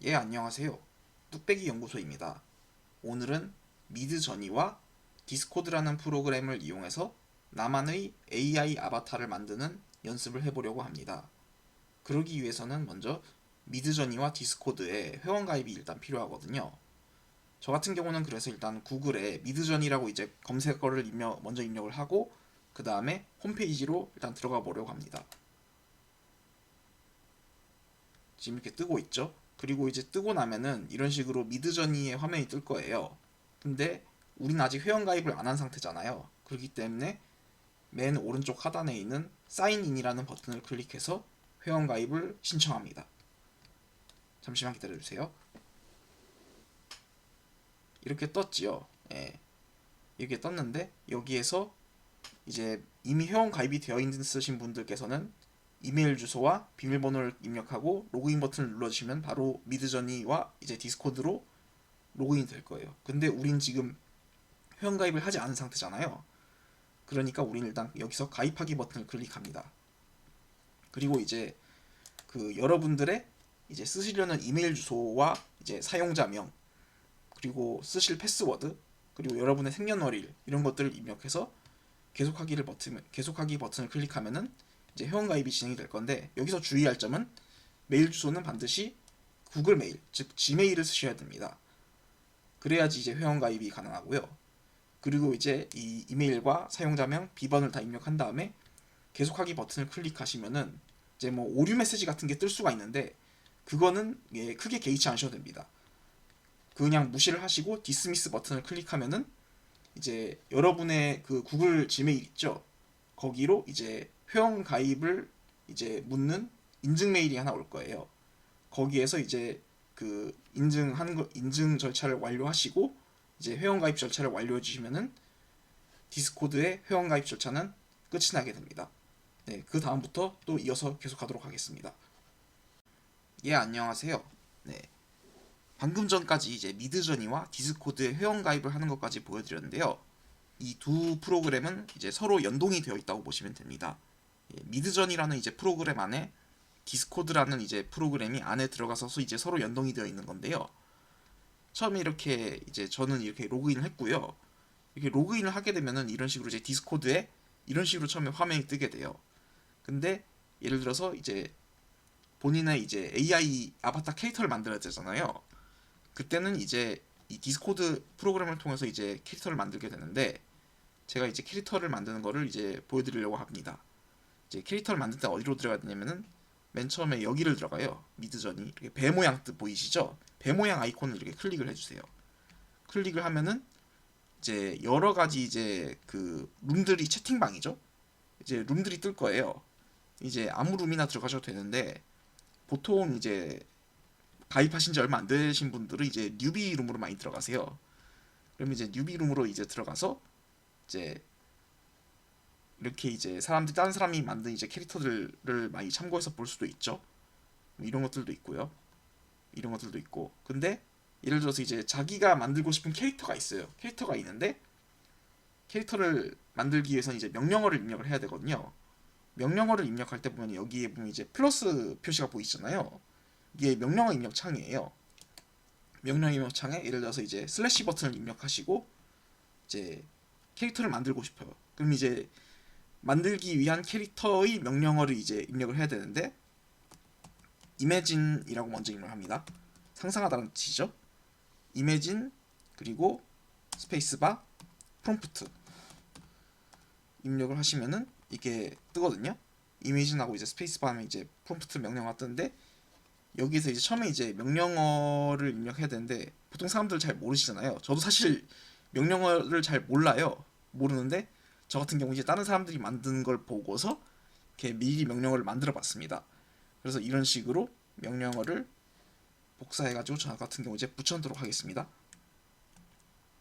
예, 안녕하세요. 뚝배기 연구소입니다. 오늘은 미드저니와 디스코드라는 프로그램을 이용해서 나만의 AI 아바타를 만드는 연습을 해보려고 합니다. 그러기 위해서는 먼저 미드저니와 디스코드에 회원가입이 일단 필요하거든요. 저 같은 경우는 그래서 일단 구글에 미드저니라고 이제 검색어를 먼저 입력을 하고 그 다음에 홈페이지로 일단 들어가 보려고 합니다. 지금 이렇게 뜨고 있죠. 그리고 이제 뜨고 나면은 이런 식으로 미드저니의 화면이 뜰 거예요. 근데 우린 아직 회원가입을 안 한 상태잖아요. 그렇기 때문에 맨 오른쪽 하단에 있는 사인인이라는 버튼을 클릭해서 회원가입을 신청합니다. 잠시만 기다려주세요. 이렇게 떴지요. 예, 이렇게 떴는데 여기에서 이제 이미 회원가입이 되어 있으신 분들께서는 이메일 주소와 비밀번호를 입력하고 로그인 버튼을 눌러주시면 바로 미드저니와 이제 디스코드로 로그인이 될 거예요. 근데 우린 지금 회원가입을 하지 않은 상태잖아요. 그러니까 우린 일단 여기서 가입하기 버튼을 클릭합니다. 그리고 이제 그 여러분들의 이제 쓰시려는 이메일 주소와 이제 사용자명 그리고 쓰실 패스워드 그리고 여러분의 생년월일 이런 것들을 입력해서 계속하기 버튼을 클릭하면은 이제 회원가입이 진행이 될 건데 여기서 주의할 점은 메일 주소는 반드시 구글 메일 즉 지메일을 쓰셔야 됩니다. 그래야지 이제 회원가입이 가능하고요. 그리고 이제 이 이메일과 사용자명, 비번을 다 입력한 다음에 계속하기 버튼을 클릭하시면은 이제 뭐 오류 메시지 같은 게 뜰 수가 있는데 그거는 예, 크게 개의치 않으셔도 됩니다. 그냥 무시를 하시고 디스미스 버튼을 클릭하면은 이제 여러분의 그 구글 지메일 있죠? 거기로 이제 회원 가입을 이제 묻는 인증 메일이 하나 올 거예요. 거기에서 이제 그 인증 절차를 완료하시고 이제 회원 가입 절차를 완료해 주시면은 디스코드의 회원 가입 절차는 끝이 나게 됩니다. 네, 그 다음부터 또 이어서 계속하도록 하겠습니다. 예, 안녕하세요. 네, 방금 전까지 이제 미드저니와 디스코드의 회원 가입을 하는 것까지 보여드렸는데요. 이 두 프로그램은 이제 서로 연동이 되어 있다고 보시면 됩니다. 예, 미드저니라는 이제 프로그램 안에 디스코드라는 이제 프로그램이 안에 들어가서 이제 서로 연동이 되어 있는 건데요. 처음에 이렇게 이제 저는 이렇게 로그인을 했고요. 이렇게 로그인을 하게 되면은 이런 식으로 이제 디스코드에 이런 식으로 처음에 화면이 뜨게 돼요. 근데 예를 들어서 이제 본인의 이제 AI 아바타 캐릭터를 만들어야 되잖아요. 그때는 이제 이 디스코드 프로그램을 통해서 이제 캐릭터를 만들게 되는데 제가 이제 캐릭터를 만드는 거를 이제 보여드리려고 합니다. 이제 캐릭터를 만들 때 어디로 들어가야 되냐면은 맨 처음에 여기를 들어가요. 미드저니 이렇게 배 모양 뜻 보이시죠? 배 모양 아이콘을 이렇게 클릭을 해주세요. 클릭을 하면은 이제 여러 가지 이제 그 룸들이 채팅방이죠. 이제 룸들이 뜰 거예요. 이제 아무 룸이나 들어가셔도 되는데 보통 이제 가입하신 지 얼마 안 되신 분들은 이제 뉴비 룸으로 많이 들어가세요. 그럼 이제 뉴비 룸으로 이제 들어가서 이제 이렇게 이제 다른 사람이 만든 이제 캐릭터들을 많이 참고해서 볼 수도 있죠. 뭐 이런 것들도 있고요. 이런 것들도 있고. 근데 예를 들어서 이제 자기가 만들고 싶은 캐릭터가 있어요. 캐릭터가 있는데 캐릭터를 만들기 위해서는 이제 명령어를 입력을 해야 되거든요. 명령어를 입력할 때 보면 여기에 보면 이제 플러스 표시가 보이잖아요. 이게 명령어 입력 창이에요. 명령 입력 창에 예를 들어서 이제 슬래시 버튼을 입력하시고 이제 캐릭터를 만들고 싶어요. 그럼 이제 만들기 위한 캐릭터의 명령어를 이제 입력을 해야 되는데 imagine이라고 먼저 입력을 합니다. 상상하다는 뜻이죠. imagine 그리고 스페이스바 프롬프트 입력을 하시면은 이게 뜨거든요. imagine하고 이제 스페이스바 하면 이제 프롬프트 명령어가 뜨는데 여기서 이제 처음에 이제 명령어를 입력해야 되는데 보통 사람들 잘 모르시잖아요. 저도 사실 명령어를 잘 몰라요. 모르는데 저 같은 경우 이제 다른 사람들이 만든 걸 보고서 이렇게 미리 명령어를 만들어 봤습니다. 그래서 이런 식으로 명령어를 복사해가지고 저 같은 경우 이제 붙여놓도록 하겠습니다.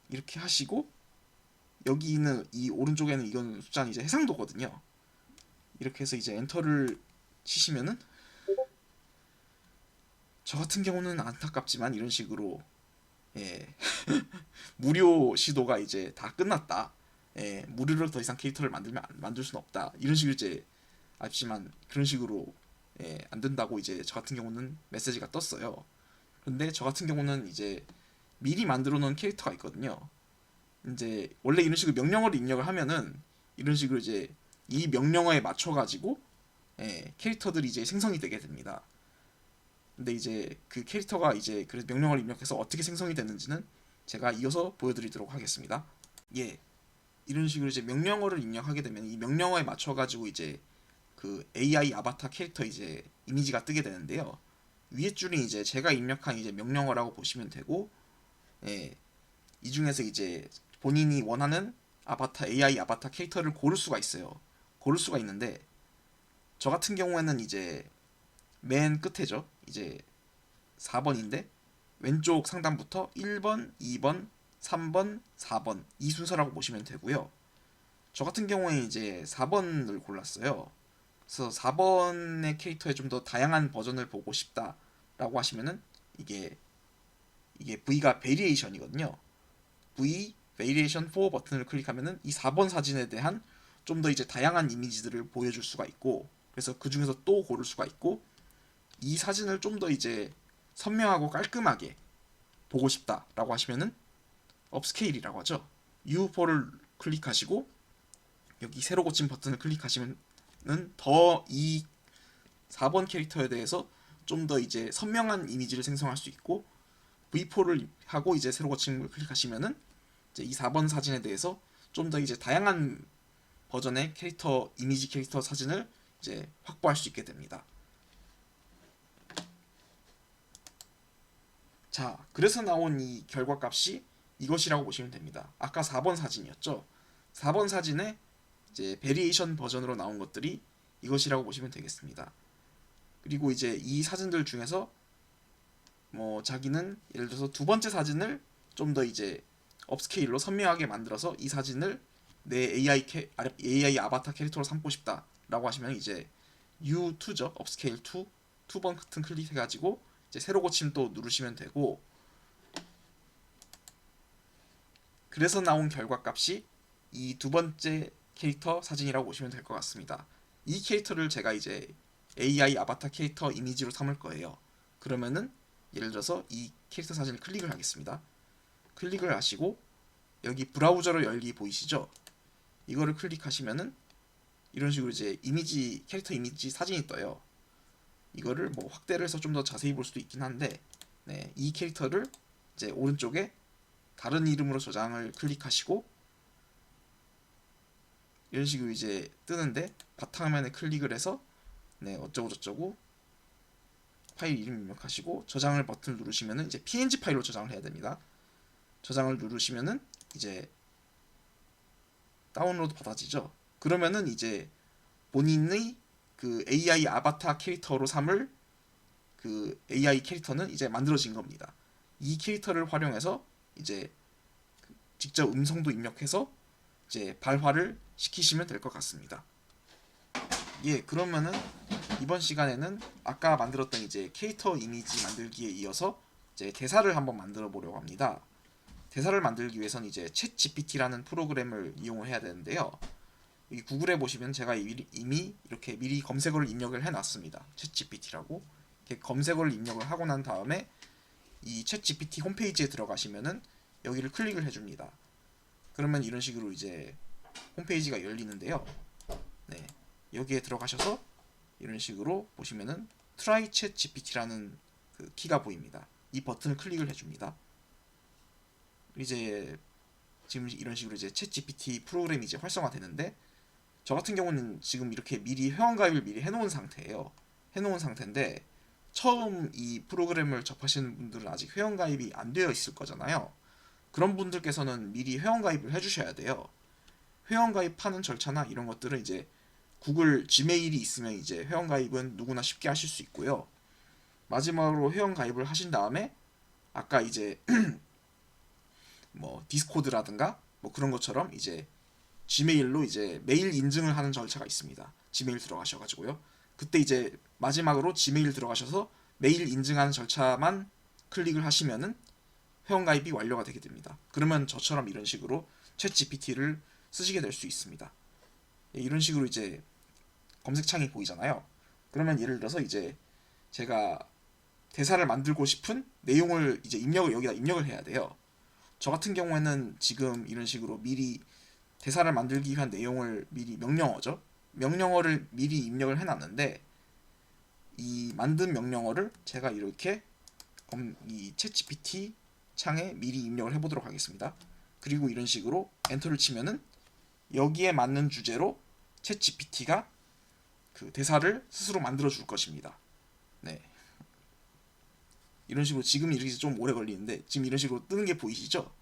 이렇게 하시고 여기 있는 이 오른쪽에는 이건 숫자는 이제 해상도거든요. 이렇게 해서 이제 엔터를 치시면은 저 같은 경우는 안타깝지만 이런 식으로 예, 무료 시도가 이제 다 끝났다. 예, 무료로 더 이상 캐릭터를 만들 수는 없다. 이런 식으로 이제 아쉽지만 그런 식으로 예, 안 된다고 이제 저 같은 경우는 메시지가 떴어요. 근데 저 같은 경우는 이제 미리 만들어 놓은 캐릭터가 있거든요. 이제 원래 이런 식으로 명령어를 입력을 하면은 이런 식으로 이제 이 명령어에 맞춰 가지고 캐릭터들이 이제 생성이 되게 됩니다. 근데 이제 그 캐릭터가 이제 그래서 명령어를 입력해서 어떻게 생성이 되는지는 제가 이어서 보여드리도록 하겠습니다. 예, 이런 식으로 이제 명령어를 입력하게 되면 이 명령어에 맞춰 가지고 이제 그 AI 아바타 캐릭터 이제 이미지가 뜨게 되는데요. 위에 줄이 이제 제가 입력한 이제 명령어라고 보시면 되고, 예, 이 중에서 이제 본인이 원하는 아바타 AI 아바타 캐릭터를 고를 수가 있어요. 고를 수가 있는데 저 같은 경우에는 이제 맨 끝에죠. 이제 4번인데 왼쪽 상단부터 1번, 2번, 3번, 4번 이 순서라고 보시면 되고요. 저 같은 경우에 이제 4번을 골랐어요. 그래서 4번의 캐릭터의 좀 더 다양한 버전을 보고 싶다라고 하시면은 이게 V가 베리에이션이거든요. V 베리에이션 4 버튼을 클릭하면은 이 4번 사진에 대한 좀 더 이제 다양한 이미지들을 보여줄 수가 있고, 그래서 그 중에서 또 고를 수가 있고, 이 사진을 좀 더 이제 선명하고 깔끔하게 보고 싶다라고 하시면은 업스케일이라고 하죠. U4를 클릭하시고 여기 새로 고침 버튼을 클릭하시면은 더 이 4번 캐릭터에 대해서 좀 더 이제 선명한 이미지를 생성할 수 있고, V4를 하고 이제 새로 고침을 클릭하시면은 이제 이 4번 사진에 대해서 좀 더 이제 다양한 버전의 캐릭터 이미지 캐릭터 사진을 이제 확보할 수 있게 됩니다. 자, 그래서 나온 이 결과값이 이것이라고 보시면 됩니다. 아까 4번 사진이었죠. 4번 사진의 이제 베리에이션 버전으로 나온 것들이 이것이라고 보시면 되겠습니다. 그리고 이제 이 사진들 중에서 뭐 자기는 예를 들어서 두 번째 사진을 좀 더 이제 업스케일로 선명하게 만들어서 이 사진을 내 AI 아바타 캐릭터로 삼고 싶다라고 하시면 이제 U2죠. 업스케일 2 2번 버튼 클릭해가지고 이제 새로 고침 또 누르시면 되고, 그래서 나온 결과값이 이 두 번째 캐릭터 사진이라고 보시면 될 것 같습니다. 이 캐릭터를 제가 이제 AI 아바타 캐릭터 이미지로 삼을 거예요. 그러면은 예를 들어서 이 캐릭터 사진을 클릭을 하겠습니다. 클릭을 하시고 여기 브라우저로 열기 보이시죠? 이거를 클릭하시면은 이런 식으로 이제 캐릭터 이미지 사진이 떠요. 이거를 뭐 확대를 해서 좀 더 자세히 볼 수도 있긴 한데, 네, 이 캐릭터를 이제 오른쪽에 다른 이름으로 저장을 클릭하시고 이런 식으로 이제 뜨는데 바탕화면에 클릭을 해서 네, 어쩌고 저쩌고 파일 이름 입력하시고 저장을 버튼을 누르시면은 이제 PNG 파일로 저장을 해야 됩니다. 저장을 누르시면은 이제 다운로드 받아지죠. 그러면은 이제 본인의 그 AI 아바타 캐릭터로 삼을 그 AI 캐릭터는 이제 만들어진 겁니다. 이 캐릭터를 활용해서 이제 직접 음성도 입력해서 이제 발화를 시키시면 될 것 같습니다. 예, 그러면은 이번 시간에는 아까 만들었던 이제 캐릭터 이미지 만들기에 이어서 이제 대사를 한번 만들어 보려고 합니다. 대사를 만들기 위해서는 이제 챗 GPT라는 프로그램을 이용을 해야 되는데요. 이 구글에 보시면 제가 이미 이렇게 미리 검색어를 입력을 해놨습니다. 챗 GPT라고. 이렇게 검색어를 입력을 하고 난 다음에 이 챗 GPT 홈페이지에 들어가시면은 여기를 클릭을 해줍니다. 그러면 이런 식으로 이제 홈페이지가 열리는데요. 네, 여기에 들어가셔서 이런 식으로 보시면은 Try Chat GPT라는 그 키가 보입니다. 이 버튼을 클릭을 해줍니다. 이제 지금 이런 식으로 이제 챗 GPT 프로그램이 이제 활성화되는데, 저 같은 경우는 지금 이렇게 미리 회원가입을 미리 해놓은 상태예요. 해놓은 상태인데 처음 이 프로그램을 접하시는 분들은 아직 회원가입이 안 되어 있을 거잖아요. 그런 분들께서는 미리 회원가입을 해주셔야 돼요. 회원가입하는 절차나 이런 것들은 이제 구글 지메일이 있으면 이제 회원가입은 누구나 쉽게 하실 수 있고요. 마지막으로 회원가입을 하신 다음에 아까 이제 뭐 디스코드라든가 뭐 그런 것처럼 이제 지메일로 이제 메일 인증을 하는 절차가 있습니다. 지메일 들어가셔가지고요. 그때 이제 마지막으로 지메일 들어가셔서 메일 인증하는 절차만 클릭을 하시면은 회원가입이 완료가 되게 됩니다. 그러면 저처럼 이런 식으로 챗 GPT를 쓰시게 될 수 있습니다. 이런 식으로 이제 검색창이 보이잖아요. 그러면 예를 들어서 이제 제가 대사를 만들고 싶은 내용을 이제 여기다 입력을 해야 돼요. 저 같은 경우에는 지금 이런 식으로 미리 대사를 만들기 위한 내용을 미리 명령어를 미리 입력을 해놨는데, 이 만든 명령어를 제가 이렇게 이 챗GPT 창에 미리 입력을 해보도록 하겠습니다. 그리고 이런 식으로 엔터를 치면은 여기에 맞는 주제로 챗GPT가 그 대사를 스스로 만들어 줄 것입니다. 네. 이런 식으로 지금 이렇게 좀 오래 걸리는데 지금 이런 식으로 뜨는 게 보이시죠?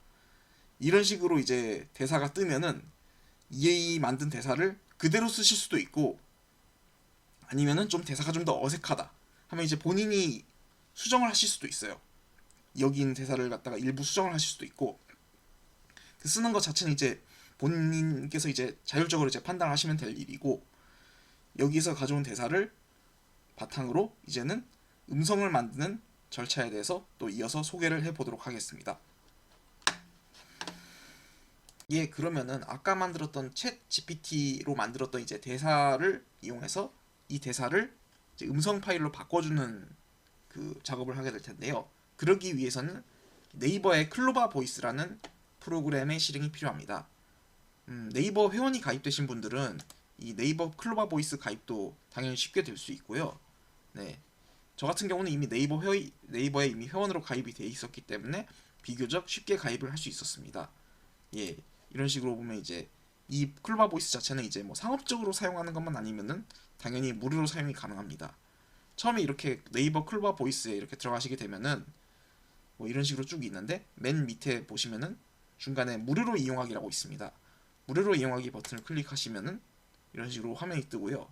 이런 식으로 이제 대사가 뜨면은 이 만든 대사를 그대로 쓰실 수도 있고, 아니면은 좀 대사가 좀 더 어색하다 하면 이제 본인이 수정을 하실 수도 있어요. 여기 있는 대사를 갖다가 일부 수정을 하실 수도 있고, 그 쓰는 것 자체는 이제 본인께서 이제 자율적으로 이제 판단하시면 될 일이고, 여기서 가져온 대사를 바탕으로 이제는 음성을 만드는 절차에 대해서 또 이어서 소개를 해보도록 하겠습니다. 예, 그러면은 아까 만들었던 챗 GPT로 만들었던 이제 대사를 이용해서 이 대사를 이제 음성 파일로 바꿔주는 그 작업을 하게 될 텐데요. 그러기 위해서는 네이버의 클로바 보이스라는 프로그램의 실행이 필요합니다. 네이버 회원이 가입되신 분들은 이 네이버 클로바 보이스 가입도 당연히 쉽게 될 수 있고요. 네, 저 같은 경우는 이미 네이버에 이미 회원으로 가입이 돼 있었기 때문에 비교적 쉽게 가입을 할 수 있었습니다. 예, 이런 식으로 보면 이제 이 클로바 보이스 자체는 이제 뭐 상업적으로 사용하는 것만 아니면은 당연히 무료로 사용이 가능합니다. 처음에 이렇게 네이버 클로바 보이스에 이렇게 들어가시게 되면은 뭐 이런 식으로 쭉 있는데, 맨 밑에 보시면은 중간에 무료로 이용하기라고 있습니다. 무료로 이용하기 버튼을 클릭하시면은 이런 식으로 화면이 뜨고요.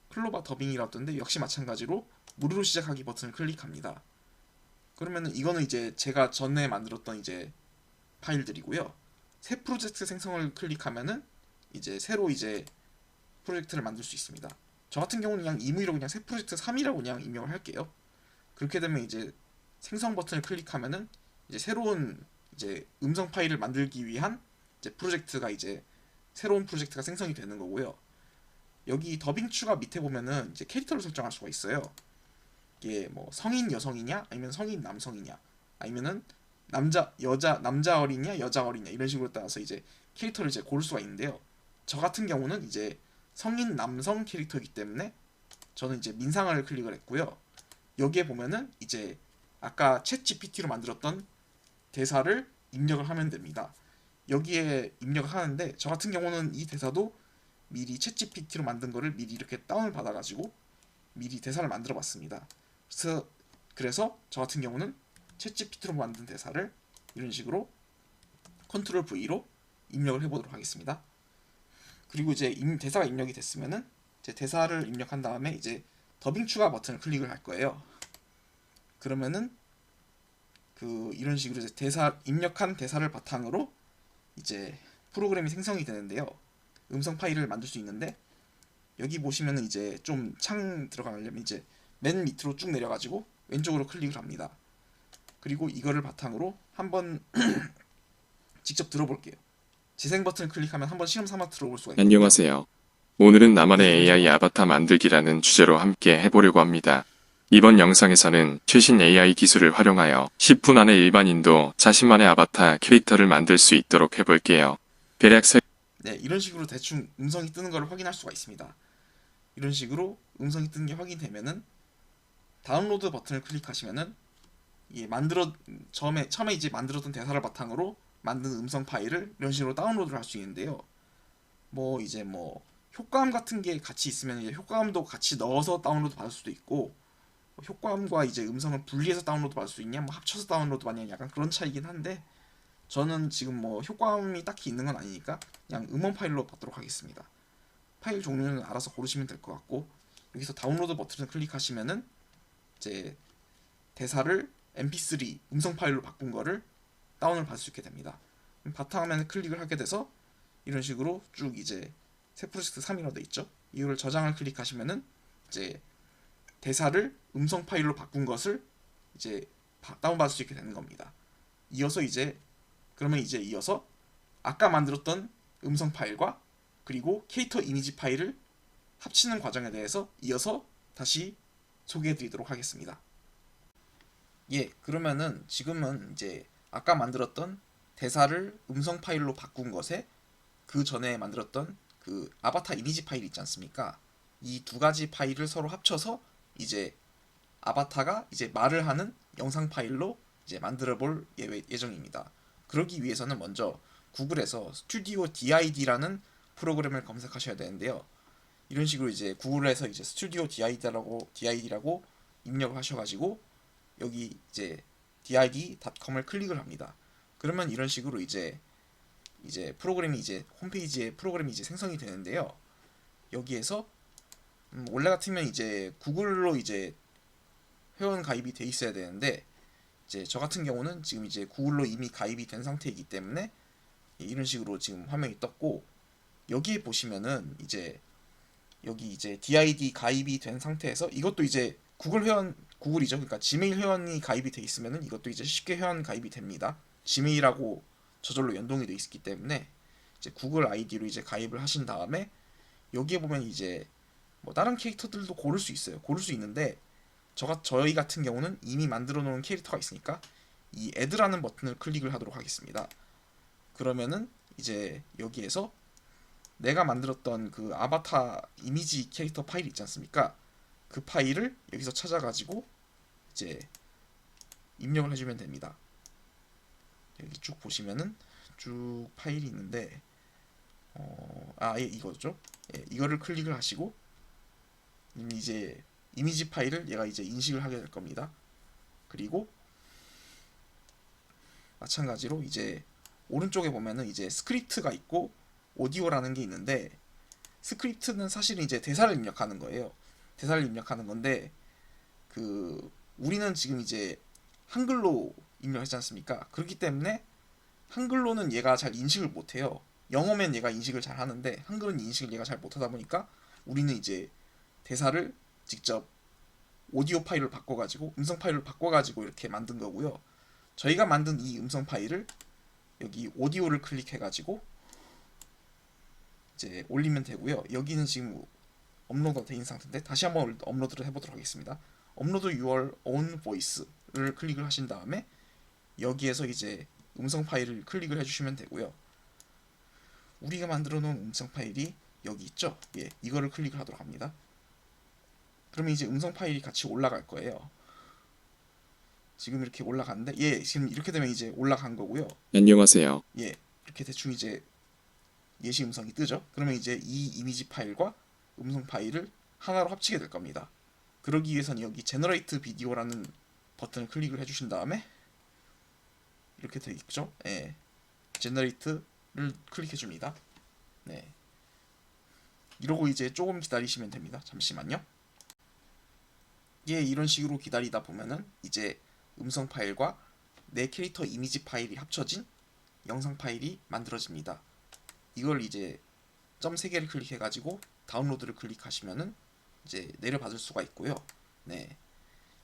클로바 더빙이라고 뜨는데 역시 마찬가지로 무료로 시작하기 버튼을 클릭합니다. 그러면은 이거는 이제 제가 전에 만들었던 이제 파일들이고요. 새 프로젝트 생성을 클릭하면은 이제 새로 이제 프로젝트를 만들 수 있습니다. 저 같은 경우는 그냥 임의로 그냥 새 프로젝트 3이라고 그냥 입력을 할게요. 그렇게 되면 이제 생성 버튼을 클릭하면은 이제 새로운 이제 음성 파일을 만들기 위한 이제 프로젝트가 이제 새로운 프로젝트가 생성이 되는 거고요. 여기 더빙 추가 밑에 보면은 이제 캐릭터를 설정할 수가 있어요. 이게 뭐 성인 여성이냐 아니면 성인 남성이냐, 아니면은 남자 어린이냐 여자 어린이냐, 이런 식으로 따라서 이제 캐릭터를 이제 고를 수가 있는데요. 저 같은 경우는 이제 성인 남성 캐릭터이기 때문에 저는 이제 민상을 클릭을 했고요. 여기에 보면은 이제 아까 챗 GPT로 만들었던 대사를 입력을 하면 됩니다. 여기에 입력을 하는데 저 같은 경우는 이 대사도 미리 챗 GPT로 만든 거를 미리 이렇게 다운을 받아가지고 미리 대사를 만들어 봤습니다. 그래서 저 같은 경우는 챗 GPT로 만든 대사를 이런 식으로 컨트롤 V로 입력을 해보도록 하겠습니다. 그리고 이제 대사가 입력이 됐으면은 이제 대사를 입력한 다음에 이제 더빙 추가 버튼을 클릭을 할 거예요. 그러면은 그 이런 식으로 이제 입력한 대사를 바탕으로 이제 프로그램이 생성이 되는데요. 음성 파일을 만들 수 있는데, 여기 보시면은 이제 좀 창 들어가려면 이제 맨 밑으로 쭉 내려가지고 왼쪽으로 클릭을 합니다. 그리고 이거를 바탕으로 한번 직접 들어볼게요. 재생 버튼을 클릭하면 한번 실험 삼아 들어볼 수가 있거든요. 안녕하세요. 오늘은 나만의 AI 아바타 만들기라는 주제로 함께 해보려고 합니다. 이번 영상에서는 최신 AI 기술을 활용하여 10분 안에 일반인도 자신만의 아바타 캐릭터를 만들 수 있도록 해볼게요. 대략 네, 이런 식으로 대충 음성이 뜨는 걸 확인할 수가 있습니다. 이런 식으로 음성이 뜨는 게 확인되면은 다운로드 버튼을 클릭하시면은 이 처음에 이제 만들었던 대사를 바탕으로 만든 음성 파일을 이런 식으로 다운로드를 할 수 있는데요. 뭐 이제 뭐 효과음 같은 게 같이 있으면 이제 효과음도 같이 넣어서 다운로드 받을 수도 있고, 효과음과 이제 음성을 분리해서 다운로드 받을 수 있냐, 뭐 합쳐서 다운로드 받냐, 약간 그런 차이긴 한데 저는 지금 뭐 효과음이 딱히 있는 건 아니니까 그냥 음원 파일로 받도록 하겠습니다. 파일 종류는 알아서 고르시면 될 것 같고, 여기서 다운로드 버튼을 클릭하시면은 이제 대사를 mp3 음성 파일로 바꾼 거를 다운을 받을 수 있게 됩니다. 바탕화면에 클릭을 하게 돼서 이런 식으로 쭉 이제 새 프로젝트 3이라고 돼 있죠. 이거를 저장을 클릭하시면은 이제 대사를 음성 파일로 바꾼 것을 이제 다운받을 수 있게 되는 겁니다. 그러면 이제 이어서 아까 만들었던 음성 파일과 그리고 캐릭터 이미지 파일을 합치는 과정에 대해서 이어서 다시 소개해 드리도록 하겠습니다. 예, 그러면은 지금은 이제 아까 만들었던 대사를 음성 파일로 바꾼 것에 그 전에 만들었던 그 아바타 이미지 파일 있지 않습니까? 이 두 가지 파일을 서로 합쳐서 이제 아바타가 이제 말을 하는 영상 파일로 이제 만들어 볼 예정입니다. 그러기 위해서는 먼저 구글에서 스튜디오 DID라는 프로그램을 검색하셔야 되는데요. 이런 식으로 이제 구글에서 이제 스튜디오 DID라고 입력을 하셔가지고 여기 이제 did.com을 클릭을 합니다. 그러면 이런 식으로 이제 프로그램이 이제 홈페이지에 프로그램이 이제 생성이 되는데요. 여기에서 원래 같으면 이제 구글로 이제 회원 가입이 돼 있어야 되는데 이제 저 같은 경우는 지금 이제 구글로 이미 가입이 된 상태이기 때문에 이런 식으로 지금 화면이 떴고 여기에 보시면은 이제 여기 이제 DID 가입이 된 상태에서 이것도 이제 구글이죠. 그러니까 지메일 회원이 가입이 돼 있으면은 이것도 이제 쉽게 회원 가입이 됩니다. 지메일하고 저절로 연동이 돼 있기 때문에 이제 구글 아이디로 이제 가입을 하신 다음에 여기에 보면 이제 뭐 다른 캐릭터들도 고를 수 있어요. 고를 수 있는데 저희 같은 경우는 이미 만들어 놓은 캐릭터가 있으니까 이 add라는 버튼을 클릭을 하도록 하겠습니다. 그러면은 이제 여기에서 내가 만들었던 그 아바타 이미지 캐릭터 파일 있지 않습니까? 그 파일을 여기서 찾아가지고 이제 입력을 해주면 됩니다. 여기 쭉 보시면은 쭉 파일이 있는데 예, 이거죠. 예, 이거를 클릭을 하시고 이제 이미지 파일을 얘가 이제 인식을 하게 될 겁니다. 그리고 마찬가지로 이제 오른쪽에 보면은 이제 스크립트가 있고 오디오라는 게 있는데 스크립트는 사실은 이제 대사를 입력하는 거예요. 대사를 입력하는 건데 그 우리는 지금 이제 한글로 입력하지 않습니까? 그렇기 때문에 한글로는 얘가 잘 인식을 못해요. 영어면 얘가 인식을 잘 하는데 한글은 인식을 얘가 잘 못하다 보니까 우리는 이제 대사를 직접 오디오 파일을 바꿔가지고 음성 파일을 바꿔가지고 이렇게 만든 거고요. 저희가 만든 이 음성 파일을 여기 오디오를 클릭해가지고 이제 올리면 되고요. 여기는 지금 업로드가 돼 있는 상태인데 다시 한번 업로드를 해보도록 하겠습니다. 업로드 your own voice를 클릭을 하신 다음에 여기에서 이제 음성 파일을 클릭을 해주시면 되고요. 우리가 만들어 놓은 음성 파일이 여기 있죠? 예, 이거를 클릭을 하도록 합니다. 그러면 이제 음성 파일이 같이 올라갈 거예요. 지금 이렇게 올라갔는데 예, 지금 이렇게 되면 이제 올라간 거고요. 안녕하세요. 예, 이렇게 대충 이제 예시 음성이 뜨죠. 그러면 이제 이 이미지 파일과 음성 파일을 하나로 합치게 될 겁니다. 그러기 위해서는 여기 제너레이트 비디오라는 버튼을 클릭을 해주신 다음에 이렇게 되어 있죠. 예, 제너레이트를 클릭해 줍니다. 네, 이러고 이제 조금 기다리시면 됩니다. 잠시만요. 예, 이런 식으로 기다리다 보면은 이제 음성 파일과 내 캐릭터 이미지 파일이 합쳐진 영상 파일이 만들어집니다. 이걸 이제 점 3개를 클릭해 가지고 다운로드를 클릭하시면은 이제 내려받을 수가 있고요. 네,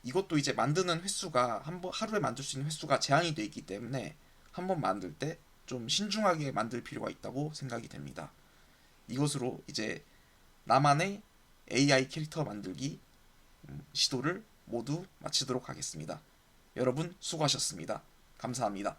이것도 이제 만드는 횟수가 하루에 만들 수 있는 횟수가 제한이 되어 있기 때문에 한번 만들 때 좀 신중하게 만들 필요가 있다고 생각이 됩니다. 이것으로 이제 나만의 AI 캐릭터 만들기 시도를 모두 마치도록 하겠습니다. 여러분 수고하셨습니다. 감사합니다.